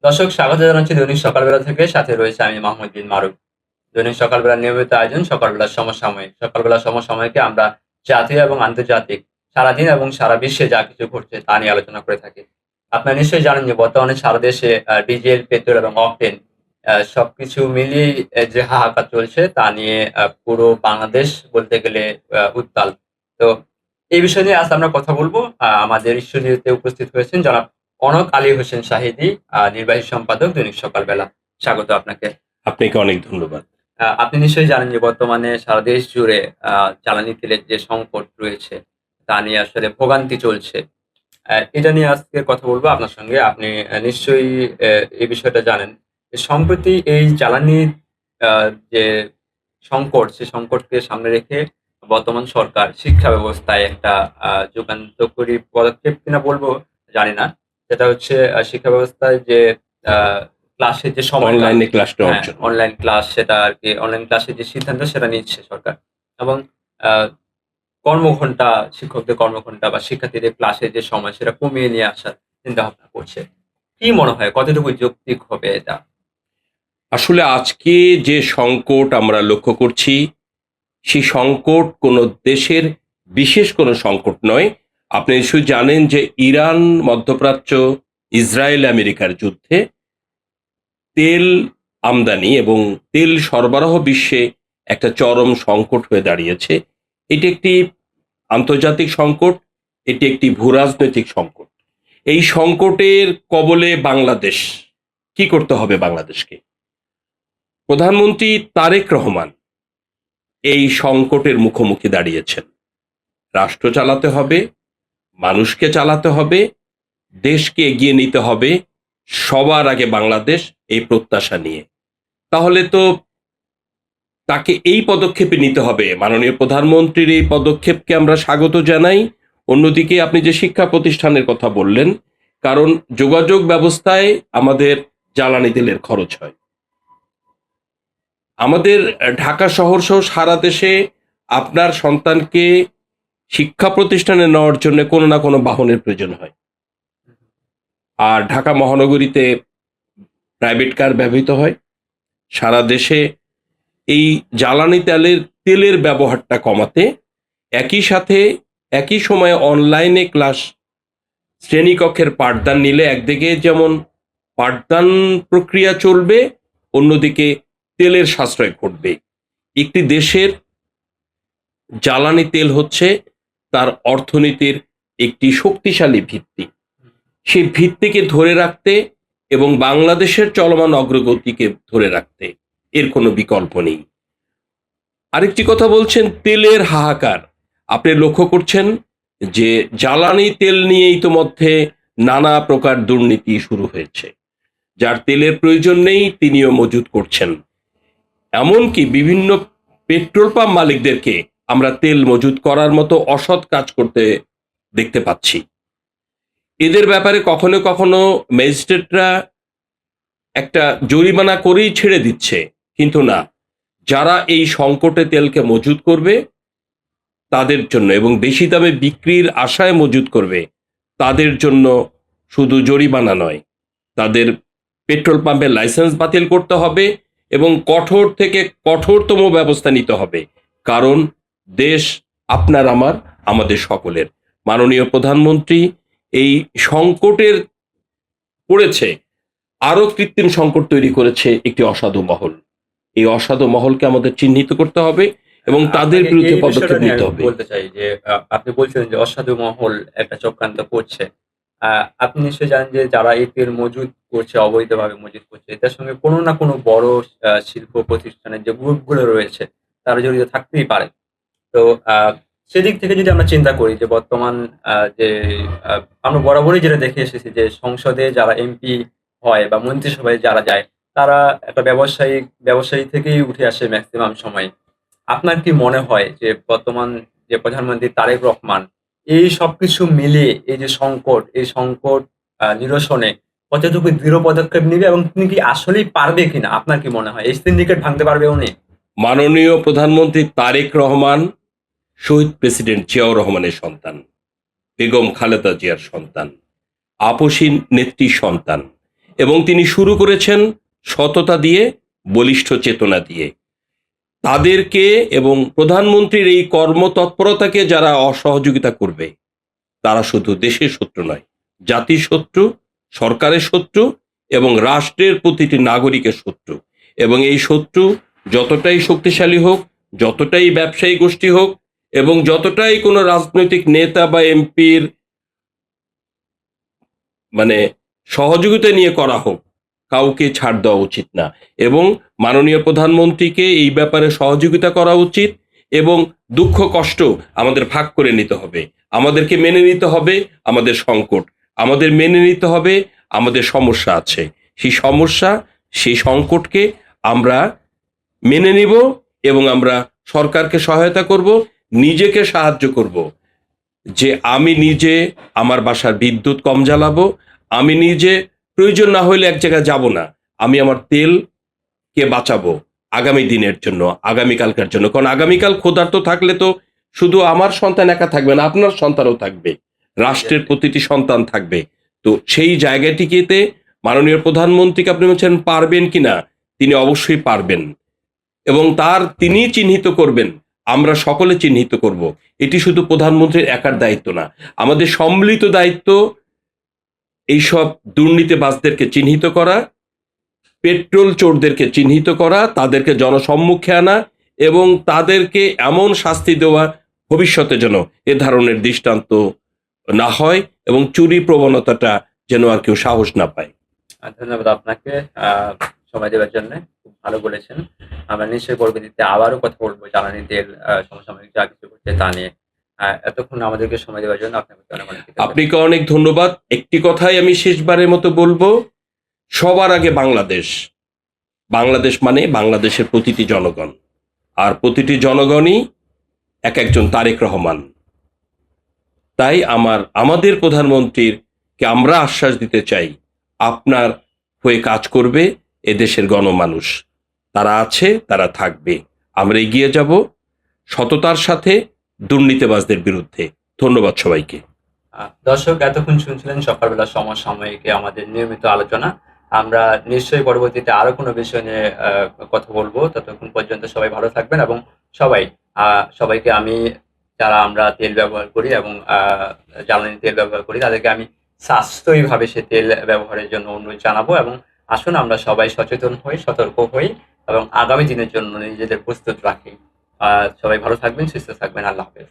দর্শক, স্বাগত জানাচ্ছি দৈনিক সকালবেলা থেকে। সাথে রয়েছে আমি মোহাম্মদ বিন মারুফ। দৈনিক সকালবেলার নিয়মিত আয়োজন সকালবেলার সমসাময়িক। সকালবেলার সমসাময়িকে আমরা জাতীয় এবং আন্তর্জাতিক সারাদিন এবং সারা বিশ্বে যা কিছু ঘটছে তা নিয়ে আলোচনা করে থাকি। আপনারা নিশ্চয়ই জানেন যে বর্তমানে সারা দেশে ডিজেল, পেট্রোল এবং অকটেন সবকিছু মিলিয়েই যে হাহাকার চলছে তা নিয়ে পুরো বাংলাদেশ বলতে গেলে উত্তাল। তো এই বিষয় নিয়ে আজ আমরা কথা বলব। আমাদের স্টুডিওতে উপস্থিত হয়েছেন জনাব কনক আলী হোসেন শাহিদী, নির্বাহী সম্পাদক দৈনিক সকালবেলা। স্বাগত আপনাকে। আপনাকে অনেক ধন্যবাদ। আপনি নিশ্চয়ই জানেন যে বর্তমানে সারা দেশ জুড়ে জ্বালানি তেলের যে সংকট রয়েছে তা নিয়ে আসলে ভোগান্তি চলছে। এটা নিয়ে আজকে কথা বলবো আপনার সঙ্গে। আপনি নিশ্চয়ই এই বিষয়টা জানেন যে সম্প্রতি এই জ্বালানির আ যে সংকট, সে সংকটকে সামনে রেখে বর্তমান সরকার শিক্ষা ব্যবস্থায় একটা যুগান্তকারী পদক্ষেপ কিনা বলবো জানি না। সেটা হচ্ছে শিক্ষা ব্যবস্থায় যে আ ক্লাসের যে সময়টা, অনলাইনে ক্লাস নেওয়ার হ্যাঁ, জন্য। অনলাইন ক্লাস সেটা আরকি অনলাইন ক্লাসের যে সিদ্ধান্ত সেটা নিচ্ছে সরকার। এবং আ কর্মঘণ্টা, শিক্ষকদের কর্মঘণ্টা বা শিক্ষার্থীদের ক্লাসের যে সময় সেটা কমিয়ে নিয়ে আসার চিন্তাভাবনা করছে। কি মনে হয় কতটুকু যৌক্তিক হবে এটা? আসলে আজকে যে সংকট আমরা লক্ষ্য করছি, সেই সংকট কোনো দেশের বিশেষ কোনো সংকট নয়। আপনি নিশ্চয়ই জানেন যে ইরান, মধ্যপ্রাচ্য, ইসরায়েল, আমেরিকার যুদ্ধে তেল আমদানি এবং তেল সরবরাহ বিশ্বে একটা চরম সংকট হয়ে দাঁড়িয়েছে। এটি একটি আন্তর্জাতিক সংকট, এটি একটি ভূরাজনৈতিক সংকট। এই সংকটের কবলে বাংলাদেশ। কি করতে হবে বাংলাদেশকে? প্রধানমন্ত্রী তারেক রহমান এই সংকটের মুখোমুখি দাঁড়িয়েছেন। রাষ্ট্র চালাতে হবে, মানুষকে চালাতে হবে, দেশকে এগিয়ে নিতে হবে, সবার আগে বাংলাদেশ, এই প্রত্যাশা নিয়ে। তাহলে তো তাকে এই পদক্ষেপে নিতে হবে। মাননীয় প্রধানমন্ত্রীর এই পদক্ষেপকে আমরা স্বাগত জানাই। অন্যদিকে আপনি যে শিক্ষা প্রতিষ্ঠানের কথা বললেন, কারণ যোগাযোগ ব্যবস্থায় আমাদের জ্বালানি তেলের খরচ হয়। আমাদের ঢাকা শহর সহ সারা দেশে আপনার সন্তানকে শিক্ষা প্রতিষ্ঠানে নেওয়ার জন্য কোনো না কোনো বাহনের প্রয়োজন হয়। আর ঢাকা মহানগরীতে প্রাইভেট কার ব্যবহৃত হয়। সারা দেশে এই জ্বালানি তেলের ব্যবহারটা কমাতে একই সাথে একই সময়ে অনলাইনে ক্লাস, শ্রেণীকক্ষের পাঠদান নিলে একদিকে যেমন পাঠদান প্রক্রিয়া চলবে, অন্যদিকে তেলের সাশ্রয় ঘটবে। একটি দেশের জ্বালানি তেল হচ্ছে তার অর্থনীতির একটি শক্তিশালী ভিত্তি। সেই ভিত্তিকে ধরে রাখতে এবং বাংলাদেশের চলমান অগ্রগতিকে ধরে রাখতে এর কোনো বিকল্প নেই। আরেকটি কথা বলছেন তেলের হাহাকার। আপনি লক্ষ্য করছেন যে জ্বালানি তেল নিয়ে ইতোমধ্যে নানা প্রকার দুর্নীতি শুরু হয়েছে। যার তেলের প্রয়োজন নেই তিনিও মজুত করছেন। এমনকি বিভিন্ন পেট্রোল পাম্প মালিকদেরকে আমরা তেল মজুত করার মতো অসৎ কাজ করতে দেখতে পাচ্ছি। এদের ব্যাপারে কখনো কখনো ম্যাজিস্ট্রেটরা একটা জরিমানা করেই ছেড়ে দিচ্ছে, কিন্তু না, যারা এই সংকটে তেলকে মজুত করবে তাদের জন্য এবং বেশি দামে বিক্রির আশায় মজুত করবে তাদের জন্য শুধু জরিমানা নয়, তাদের পেট্রোল পাম্পের লাইসেন্স বাতিল করতে হবে এবং কঠোর থেকে কঠোরতম ব্যবস্থা নিতে হবে। কারণ দেশ আপনার আমার, আমাদের সকলের। মাননীয় প্রধানমন্ত্রী এই সংকটের পড়েছে, আরো কৃত্রিম সংকট তৈরি করেছে একটি অসাধু মহল। এই অসাধু মহলকে আমাদের চিহ্নিত করতে হবে এবং তাদের আপনাকে বিরুদ্ধে এই বিষয়টা পদক্ষেপ নিয়ে নিতে আমি হবে। বলতে চাই যে আপনি বলছিলেন যে অসাধু মহল একটা চক্রান্ত করছে। আ আপনি নিশ্চয়ই জানেন যে যারা এই তেল মজুত করছে, অবৈধভাবে মজুত করছে, এটার সঙ্গে কোনো না কোনো বড় শিল্প প্রতিষ্ঠানের যে গ্রুপগুলো রয়েছে তারা জড়িত থাকতেই পারে। তো আ সেদিক থেকে যদি আমরা চিন্তা করি যে বর্তমান যে আ আমরা বরাবরই যেটা দেখে এসেছি যে সংসদে যারা এমপি হয় বা মন্ত্রিসভায় যারা যায় তারা একটা ব্যবসায়ী থেকেই উঠে আসে মেক্সিমাম সময়। আপনার কি মনে হয় যে বর্তমান যে প্রধানমন্ত্রী তারেক রহমান এই সবকিছু মিলিয়ে এই যে সংকট, এই সংকট নিরসনে কতটুকু দৃঢ় পদক্ষেপ নিবে এবং তিনি কি আসলেই পারবে কিনা? আপনার কি মনে হয়? এই সিন্ডিকেট ভাঙতে পারবে উনি? মাননীয় প্রধানমন্ত্রী তারেক রহমান শহীদ প্রেসিডেন্ট জিয়াউর রহমানের সন্তান, বেগম খালেদা জিয়ার সন্তান, আপসী নেত্রীর সন্তান এবং তিনি শুরু করেছেন সততা দিয়ে, বলিষ্ঠ চেতনা দিয়ে। তাদেরকে এবং প্রধানমন্ত্রীর এই কর্মতৎপরতাকে যারা অসহযোগিতা করবে, তারা শুধু দেশের শত্রু নয়, জাতির শত্রু, সরকারের শত্রু এবং রাষ্ট্রের প্রতিটি নাগরিকের শত্রু। এবং এই শত্রু যতটাই শক্তিশালী হোক, যতটাই ব্যবসায়ী গোষ্ঠী হোক এবং যতটাই কোনো রাজনৈতিক নেতা বা এমপির সহযোগিতা নিয়ে করা হোক, কাউকে ছাড় দেওয়া উচিত না। এবং মাননীয় প্রধানমন্ত্রীকে এই ব্যাপারে সহযোগিতা করা উচিত এবং দুঃখ কষ্ট আমাদের ভাগ করে নিতে হবে। আমাদেরকে মেনে নিতে হবে আমাদের সংকট, আমাদের মেনে নিতে হবে আমাদের সমস্যা আছে। সেই সমস্যা, সেই সংকটকে আমরা মেনে নিব এবং আমরা সরকারকে সহায়তা করব, নিজেকে সাহায্য করব। যে আমি নিজে আমার বাসার বিদ্যুৎ কম জ্বালাবো, আমি নিজে প্রয়োজন না হলে এক জায়গায় যাব না, আমি আমার তেলকে বাঁচাবো আগামী দিনের জন্য, আগামীকালকার জন্য। কারণ আগামীকাল ক্ষুধার্ত থাকলে তো শুধু আমার সন্তান একা থাকবে না, আপনার সন্তানও থাকবে, রাষ্ট্রের প্রতিটি সন্তান থাকবে। তো সেই জায়গাটিতে মাননীয় প্রধানমন্ত্রীকে আপনি বলছেন পারবেন কিনা, তিনি অবশ্যই পারবেন এবং তিনি চিহ্নিত করবেন, আমরা সকলে চিহ্নিত করব। এটি শুধু প্রধানমন্ত্রীর একার দায়িত্ব না, আমাদের সম্মিলিত দায়িত্ব এইসব দুর্নীতিবাজদেরকে চিহ্নিত করা, পেট্রোল চোরদেরকে চিহ্নিত করা, তাদেরকে জনসম্মুখে আনা এবং তাদেরকে এমন শাস্তি দেওয়া ভবিষ্যতে যেন এ ধরনের দৃষ্টান্ত না হয় এবং চুরি প্রবণতাটা যেন আর কেউ সাহস না পায়। ধন্যবাদ আপনাকে সময় দেওয়ার জন্য, খুব ভালো বলেছেন। আমরা নিশ্চয়ই পরবর্তীতে আবারও কথা বলবো জ্বালানি তেল সমসাময়িক যা কিছু হচ্ছে তা নিয়ে। এতক্ষণ আমাদেরকে সময় দেওয়ার জন্য আপনাকে অনেক অনেক কৃতজ্ঞতা। আপনাকে অনেক ধন্যবাদ। একটি কথাই আমি শেষবারের মতো বলবো, সবার আগে বাংলাদেশ। বাংলাদেশ মানে বাংলাদেশের প্রতিটি জনগণ, আর প্রতিটি জনগণই এক একজন তারেক রহমান। তাই আমাদের প্রধানমন্ত্রীকে আমরা আশ্বাস দিতে চাই, আপনার হয়ে কাজ করবে এদেশের গণমানুষ। তারা আছে, তারা থাকবে। আমরা এগিয়ে যাব সততার সাথে দুর্নীতিবাজদের বিরুদ্ধে। ধন্যবাদ সবাইকে। দর্শক, এতক্ষণ শুনছিলেন সকালবেলা সমসাময়িকে আমাদের নিয়মিত আলোচনা। আমরা নিশ্চয়ই পরবর্তীতে আরো কোনো বিষয় নিয়ে কথা বলবো। ততক্ষণ পর্যন্ত সবাই ভালো থাকবেন এবং সবাইকে আমি, যারা আমরা তেল ব্যবহার করি এবং জ্বালানি তেল ব্যবহার করি, তাদেরকে আমি সাশ্রয়ীভাবে সে তেল ব্যবহারের জন্য অনুরোধ জানাবো। এবং আসুন আমরা সবাই সচেতন হই, সতর্ক হই এবং আগামী দিনের জন্য নিজেদের প্রস্তুত রাখি। সবাই ভালো থাকবেন, সুস্থ থাকবেন। আল্লাহ হাফেজ।